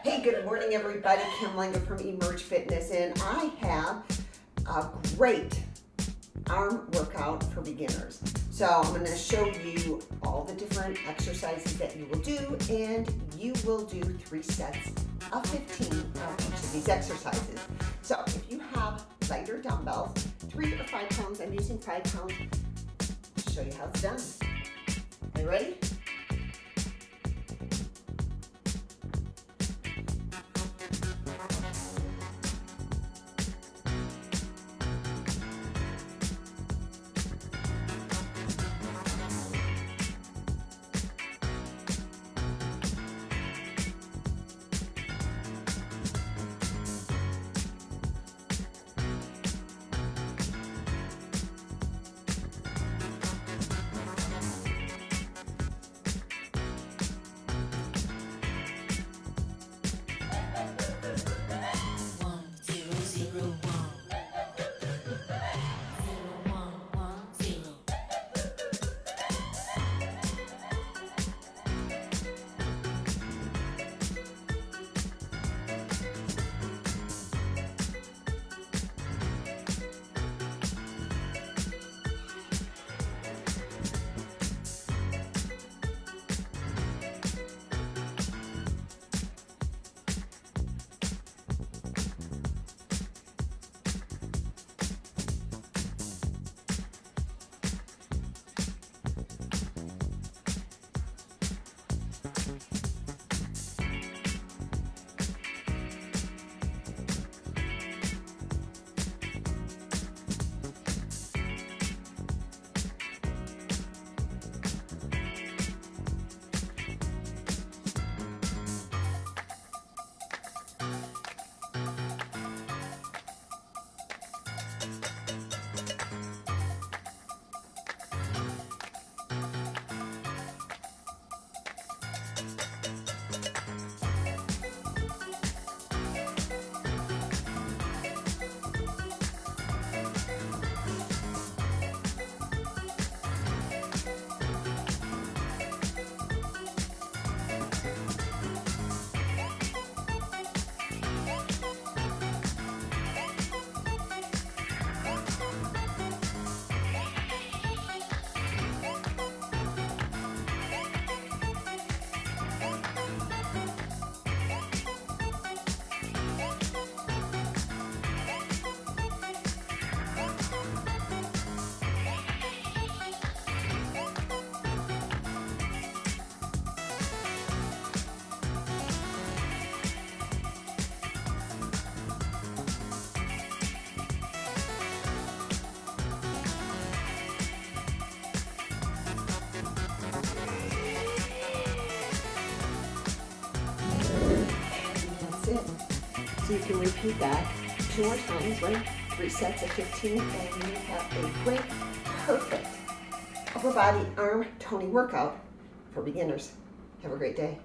Hey, good morning everybody. Kim Lenga from Emerge Fitness, and I have a great arm workout for beginners. So I'm going to show you all the different exercises that you will do, and you will do 3 sets of 15 of each of these exercises. So if you have lighter dumbbells, 3 or 5 pounds, I'm using 5 pounds, I'll show you how it's done. Are you ready? It. So you can repeat that 2 more times, right? 3 sets of 15, and you have a great, perfect upper body arm toning workout for beginners. Have a great day.